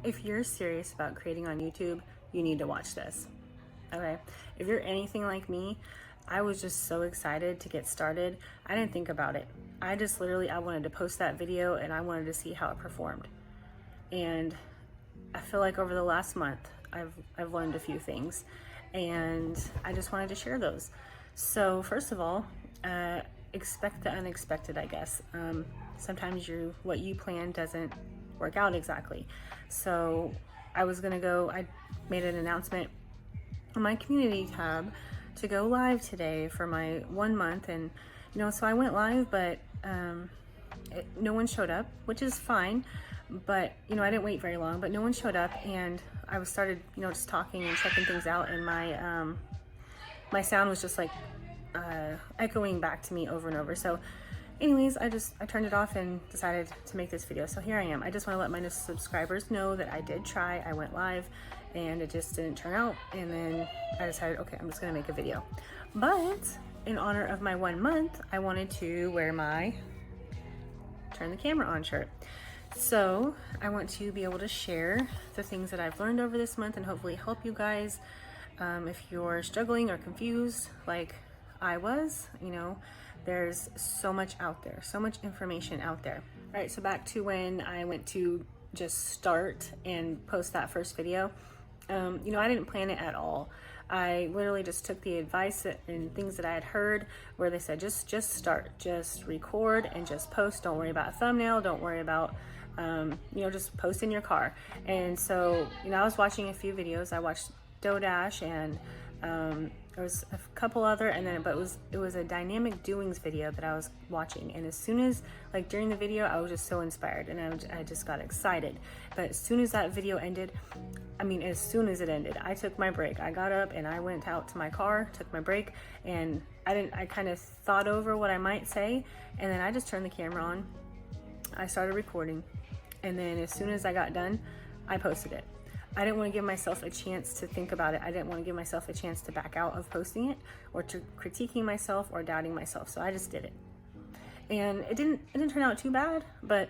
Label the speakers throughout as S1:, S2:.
S1: if you're serious about creating on YouTube, you need to watch this. Okay, if you're anything like me, I was just so excited to get started. I didn't think about it. I just literally, I wanted to post that video and I wanted to see how it performed. And I feel like over the last month, I've learned a few things and I just wanted to share those. So first of all, expect the unexpected, I guess. Sometimes what you plan doesn't work out exactly. So I made an announcement on my community tab to go live today for my 1 month, and so I went live, but no one showed up, which is fine, but I didn't wait very long, but no one showed up, and I started just talking and checking things out, and my sound was just like echoing back to me over and over. So anyways, I turned it off and decided to make this video. So here I am. I just want to let my new subscribers know that I did try. I went live and it just didn't turn out. And then I decided, okay, I'm just going to make a video. But in honor of my 1 month, I wanted to wear my turn the camera on shirt. So I want to be able to share the things that I've learned over this month and hopefully help you guys. If you're struggling or confused like I was, there's so much out there, so much information out there. All right, so back to when I went to just start and post that first video. I didn't plan it at all. I literally just took the advice and things that I had heard where they said, just start, just record and just post. Don't worry about a thumbnail. Don't worry about, just post in your car. And so, I was watching a few videos. I watched Dodash and there was a couple other, but it was a dynamic doings video that I was watching, and as soon as, like, during the video, I was just so inspired and I just got excited. But as soon as that video ended, as soon as it ended, I took my break. I got up and I went out to my car, took my break, and I kind of thought over what I might say, and then I just turned the camera on. I started recording, and then as soon as I got done, I posted it. I didn't want to give myself a chance to think about it. I didn't want to give myself a chance to back out of posting it or to critiquing myself or doubting myself. So I just did it. And it didn't turn out too bad, but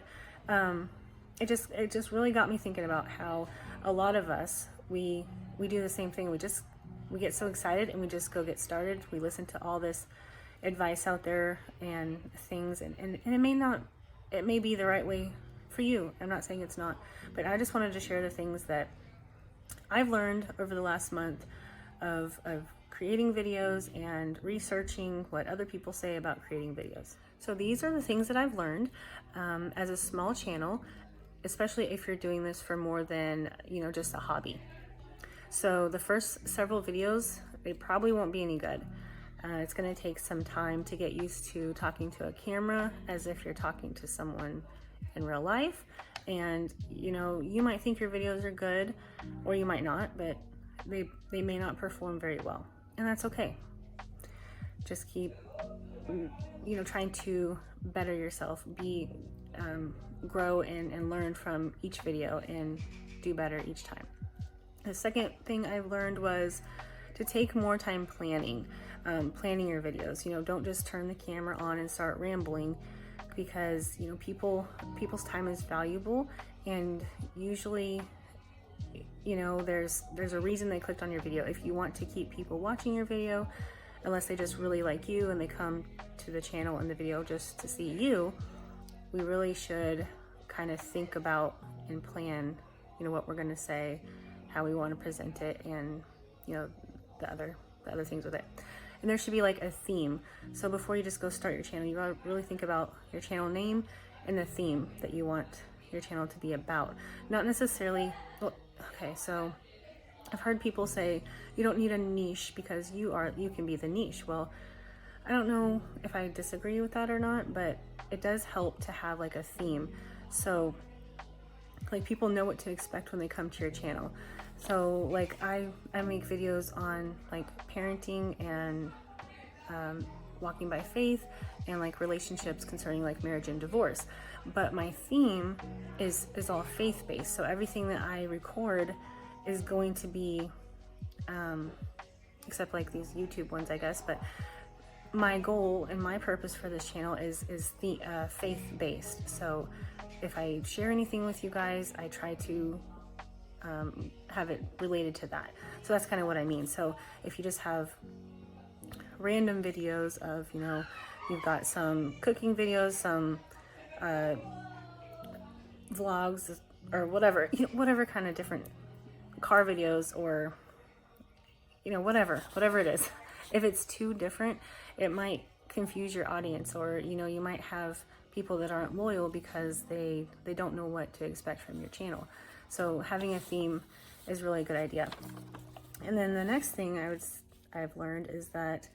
S1: it just really got me thinking about how a lot of us, we do the same thing. We get so excited and we just go get started. We listen to all this advice out there and things, and it may be the right way for you. I'm not saying it's not, but I just wanted to share the things that I've learned over the last month of creating videos and researching what other people say about creating videos. So these are the things that I've learned as a small channel, especially if you're doing this for more than, just a hobby. So the first several videos, they probably won't be any good. It's going to take some time to get used to talking to a camera as if you're talking to someone in real life. And you might think your videos are good, or you might not, but they may not perform very well, and that's okay. Just keep trying to better yourself, grow and learn from each video and do better each time. The second thing I've learned was to take more time planning your videos. Don't just turn the camera on and start rambling, because people's time is valuable, and usually there's a reason they clicked on your video. If you want to keep people watching your video, unless they just really like you and they come to the channel and the video just to see you, we really should kind of think about and plan what we're going to say, how we want to present it, and the other things with it. And there should be like a theme. So before you just go start your channel, you gotta really think about your channel name and the theme that you want your channel to be about. Not necessarily, okay, so I've heard people say you don't need a niche because you can be the niche. Well, I don't know if I disagree with that or not, but it does help to have like a theme. So like people know what to expect when they come to your channel. So like I make videos on like parenting and walking by faith and like relationships concerning like marriage and divorce. But my theme is all faith-based. So everything that I record is going to be, except like these YouTube ones, I guess, but my goal and my purpose for this channel is faith-based. So if I share anything with you guys, I try to have it related to that. So that's kind of what I mean. So if you just have random videos of, you know, you've got some cooking videos, some vlogs, or whatever, you know, whatever kind of different car videos, or, you know, whatever it is. If it's too different, it might confuse your audience, or, you know, you might have people that aren't loyal because they don't know what to expect from your channel. So having a theme is really a good idea. And then the next thing I've learned is that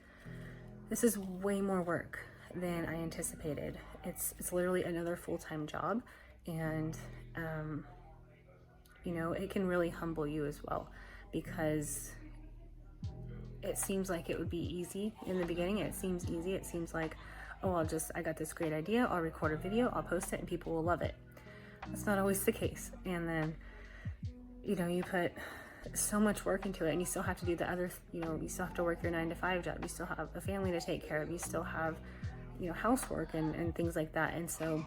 S1: this is way more work than I anticipated. It's literally another full-time job, and you know, it can really humble you as well, because it seems like it would be easy in the beginning. It seems easy. It seems like, oh, I got this great idea, I'll record a video, I'll post it, and people will love it. That's not always the case. And then, you know, you put so much work into it, and you still have to do the other, you know, you still have to work your 9-to-5 job, you still have a family to take care of, you still have, you know, housework and things like that. And so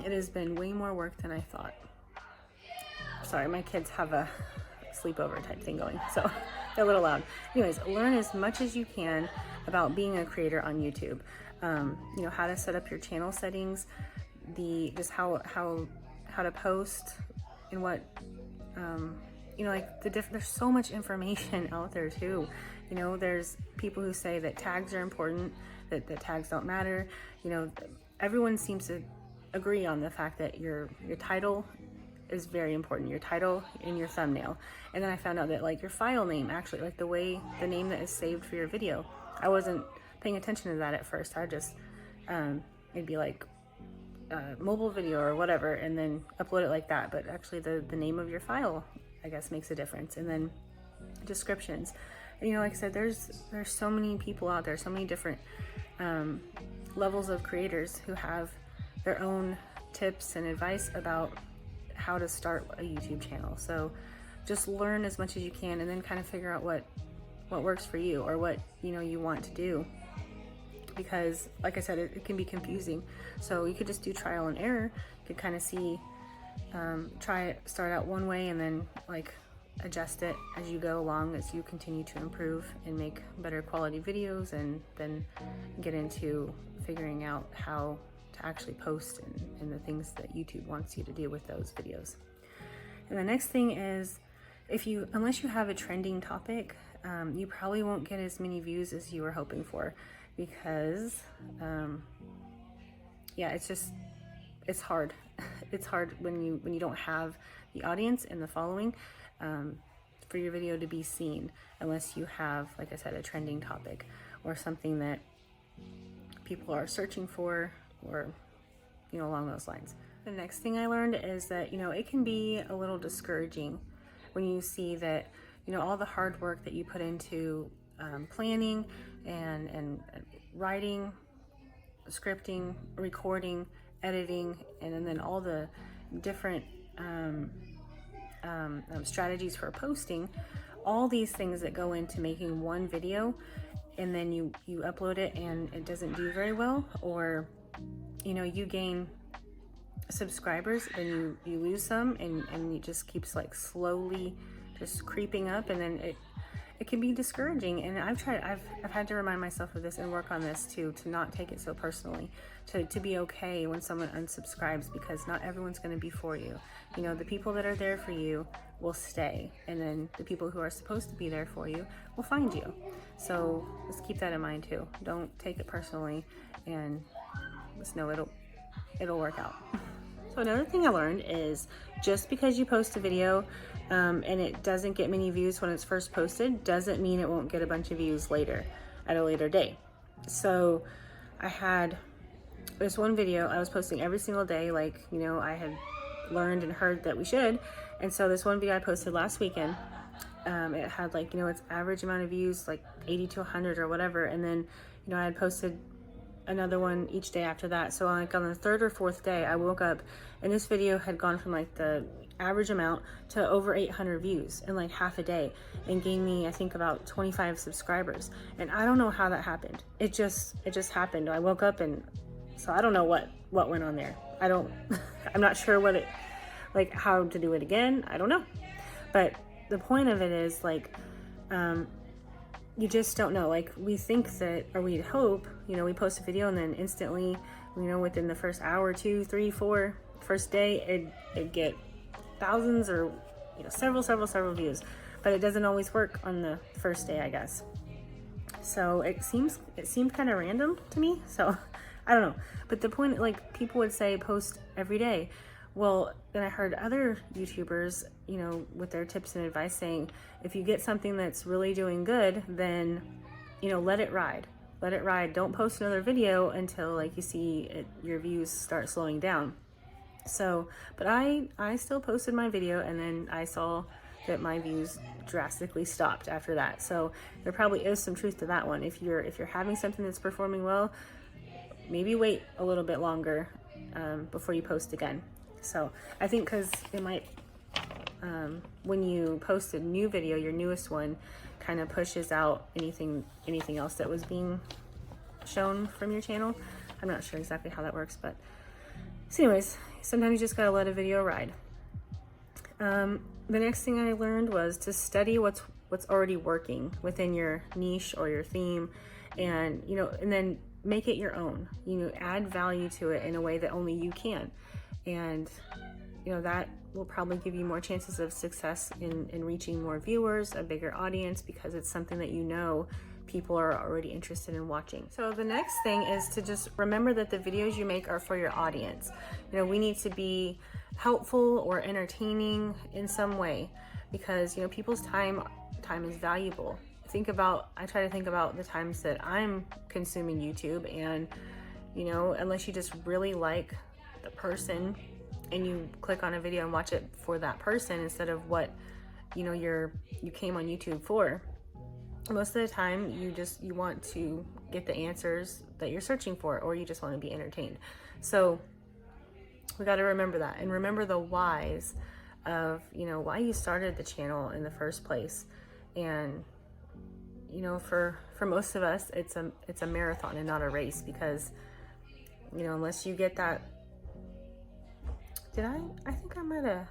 S1: it has been way more work than I thought. Sorry, my kids have a sleepover type thing going, so they're a little loud. Anyways, learn as much as you can about being a creator on YouTube. You know, how to set up your channel settings, just how to post, and what, you know, like there's so much information out there too. You know, there's people who say that tags are important, that tags don't matter. You know, everyone seems to agree on the fact that your title is very important, your title and your thumbnail. And then I found out that, like, your file name, actually, like the name that is saved for your video, I wasn't paying attention to that at first. I just it'd be like mobile video or whatever, and then upload it like that. But actually the name of your file, I guess, makes a difference. And then descriptions. And, you know, like I said, there's so many people out there, so many different levels of creators who have their own tips and advice about how to start a YouTube channel. So just learn as much as you can, and then kind of figure out what works for you, or what, you know, you want to do. Because, like I said, it can be confusing. So you could just do trial and error. You could kind of see, start out one way, and then like adjust it as you go along, as you continue to improve and make better quality videos, and then get into figuring out how to actually post and the things that YouTube wants you to do with those videos. And the next thing is, unless you have a trending topic, you probably won't get as many views as you were hoping for, because yeah, it's hard. It's hard when you don't have the audience and the following for your video to be seen, unless you have, like I said, a trending topic or something that people are searching for, or, you know, along those lines. The next thing I learned is that, you know, it can be a little discouraging when you see that, you know, all the hard work that you put into planning and writing, scripting, recording, editing, and then all the different strategies for posting, all these things that go into making one video, and then you upload it and it doesn't do very well, or, you know, you gain subscribers, then you lose some, and it just keeps like slowly just creeping up, and then it can be discouraging. And I've had to remind myself of this and work on this too, to not take it so personally, to be okay when someone unsubscribes, because not everyone's going to be for you. You know, the people that are there for you will stay, and then the people who are supposed to be there for you will find you. So just keep that in mind too. Don't take it personally, and just know it'll work out. So another thing I learned is, just because you post a video and it doesn't get many views when it's first posted, doesn't mean it won't get a bunch of views later, at a later date. So I had this one video I was posting every single day, like, you know, I had learned and heard that we should. And so this one video I posted last weekend, it had, like, you know, its average amount of views, like 80 to 100 or whatever. And then, you know, I had posted another one each day after that. So like on the third or fourth day, I woke up and this video had gone from like the average amount to over 800 views in like half a day, and gained me, I think, about 25 subscribers. And I don't know how that happened. It just happened. I woke up, and so I don't know what went on there. I'm not sure how to do it again. I don't know. But the point of it is like, you just don't know. Like we think that, or we'd hope, you know, we post a video and then instantly, you know, within the first hour, 2, 3, 4, first day, it'd get thousands or, you know, several views. But it doesn't always work on the first day, I guess. So it seemed kind of random to me. So I don't know. But the point, like people would say post every day. Well, then I heard other YouTubers, you know, with their tips and advice saying, if you get something that's really doing good, then, you know, let it ride. Let it ride. Don't post another video until like you see it, your views start slowing down. So, but I still posted my video, and then I saw that my views drastically stopped after that. So there probably is some truth to that one. If you're having something that's performing well, maybe wait a little bit longer before you post again. So I think because it might, when you post a new video, your newest one kind of pushes out anything else that was being shown from your channel. I'm not sure exactly how that works, but so anyways, sometimes you just gotta let a video ride. The next thing I learned was to study what's already working within your niche or your theme, and you know, and then make it your own. You know, add value to it in a way that only you can. And you know, that will probably give you more chances of success in reaching more viewers, a bigger audience, because it's something that you know people are already interested in watching. So the next thing is to just remember that the videos you make are for your audience. You know, we need to be helpful or entertaining in some way, because you know, people's time is valuable. I try to think about the times that I'm consuming YouTube, and you know, unless you just really like the person and you click on a video and watch it for that person instead of what, you know, you came on YouTube for, most of the time you want to get the answers that you're searching for, or you just want to be entertained. So we got to remember that, and remember the whys of, you know, why you started the channel in the first place. And you know, for most of us, it's a marathon and not a race, because you know, unless you get that, I think I might have,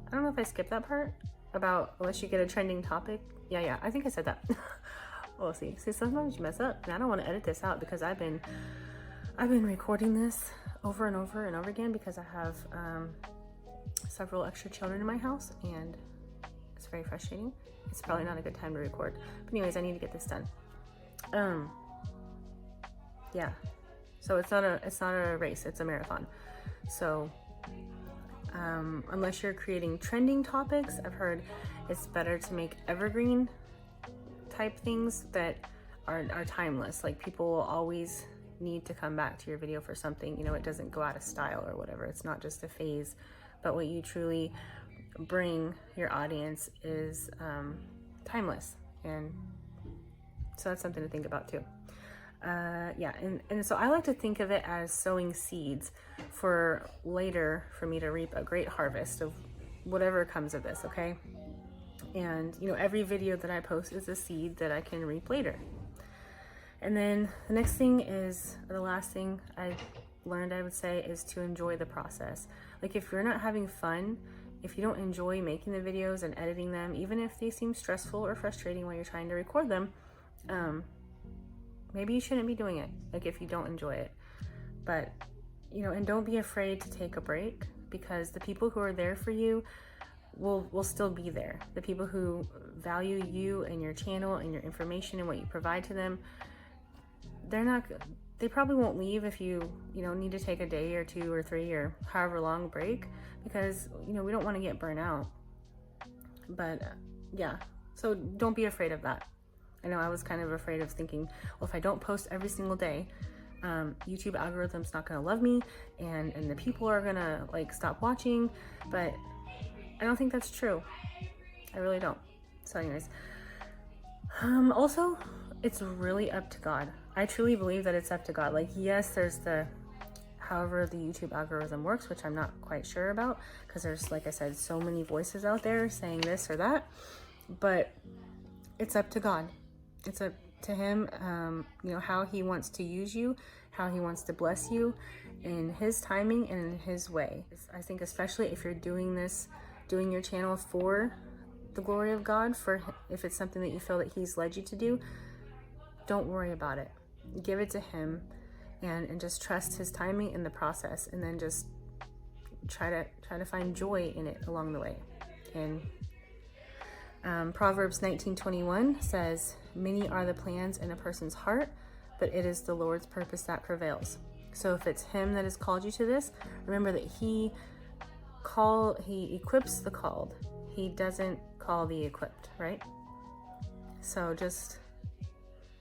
S1: I don't know if I skipped that part about unless you get a trending topic. Yeah, I think I said that. We'll see. See, sometimes you mess up, and I don't want to edit this out because I've been recording this over and over and over again because I have several extra children in my house, and it's very frustrating. It's probably not a good time to record. But anyways, I need to get this done. Yeah. So it's not a race, it's a marathon. So unless you're creating trending topics, I've heard it's better to make evergreen type things that are timeless. Like people will always need to come back to your video for something. You know, it doesn't go out of style or whatever. It's not just a phase, but what you truly bring your audience is timeless. And so that's something to think about too. Yeah, and so I like to think of it as sowing seeds for later for me to reap a great harvest of whatever comes of this, okay? And you know, every video that I post is a seed that I can reap later. And then the next thing is, or the last thing I learned, I would say, is to enjoy the process. Like if you're not having fun, if you don't enjoy making the videos and editing them, even if they seem stressful or frustrating while you're trying to record them, maybe you shouldn't be doing it, like if you don't enjoy it. But, you know, and don't be afraid to take a break, because the people who are there for you will still be there. The people who value you and your channel and your information and what you provide to them, they probably won't leave if you need to take a day or 2 or 3 or however long break, because, you know, we don't want to get burnt out. But yeah, so don't be afraid of that. I know I was kind of afraid of thinking, well, if I don't post every single day, YouTube algorithm's not gonna love me, and the people are gonna like stop watching. But I don't think that's true. I really don't. So anyways, also, it's really up to God. I truly believe that it's up to God. Like, yes, there's however the YouTube algorithm works, which I'm not quite sure about, because there's, like I said, so many voices out there saying this or that, but it's up to God. It's up to him, you know, how he wants to use you, how he wants to bless you in his timing and in his way. I think especially if you're doing your channel for the glory of God if it's something that you feel that he's led you to do, don't worry about it. Give it to him and just trust his timing in the process, and then just try to find joy in it along the way. And Proverbs 19:21 says, "Many are the plans in a person's heart, but it is the Lord's purpose that prevails." So if it's him that has called you to this, remember that he equips the called. He doesn't call the equipped, right? So just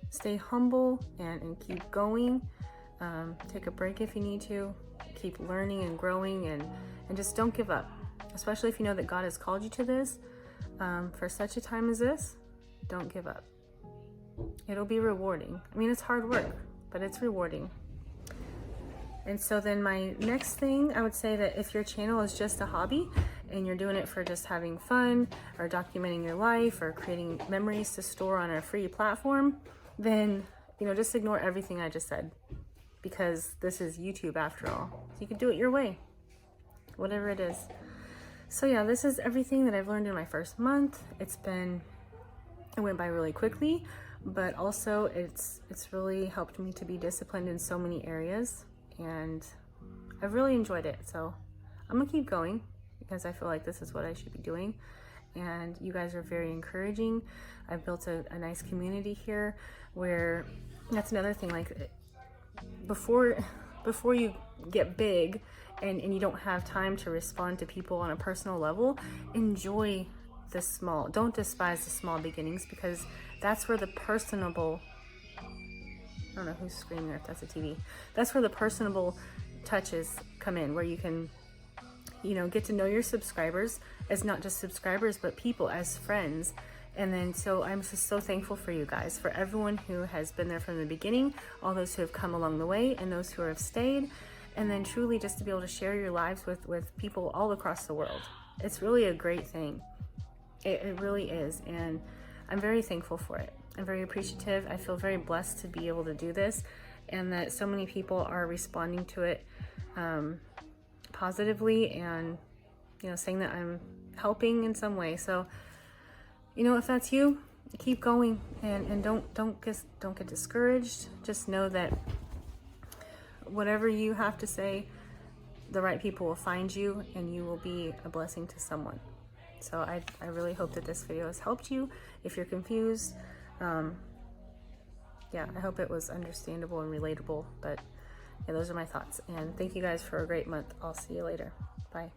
S1: stay humble and keep going. Take a break if you need to. Keep learning and growing, and just don't give up. Especially if you know that God has called you to this for such a time as this. Don't give up. It'll be rewarding. I mean, it's hard work, but it's rewarding. And so then my next thing, I would say that if your channel is just a hobby and you're doing it for just having fun or documenting your life or creating memories to store on a free platform, then, just ignore everything I just said, because this is YouTube after all. So you can do it your way, whatever it is. So yeah, this is everything that I've learned in my first month. It went by really quickly, but also it's really helped me to be disciplined in so many areas, and I've really enjoyed it. So I'm gonna keep going because I feel like this is what I should be doing. And you guys are very encouraging. I've built a nice community here where, that's another thing, like before you get big and you don't have time to respond to people on a personal level, enjoy the small. Don't despise the small beginnings, because that's where the personable, I don't know who's screaming or if that's a TV. That's where the personable touches come in, where you can, get to know your subscribers as not just subscribers, but people as friends. And then, so I'm just so thankful for you guys, for everyone who has been there from the beginning, all those who have come along the way, and those who have stayed. And then truly just to be able to share your lives with people all across the world. It's really a great thing. It really is. And I'm very thankful for it. I'm very appreciative. I feel very blessed to be able to do this, and that so many people are responding to it positively, and saying that I'm helping in some way. So if that's you, keep going, and don't get discouraged. Just know that whatever you have to say, the right people will find you, and you will be a blessing to someone. So I really hope that this video has helped you. If you're confused, yeah, I hope it was understandable and relatable. But yeah, those are my thoughts. And thank you guys for a great month. I'll see you later. Bye.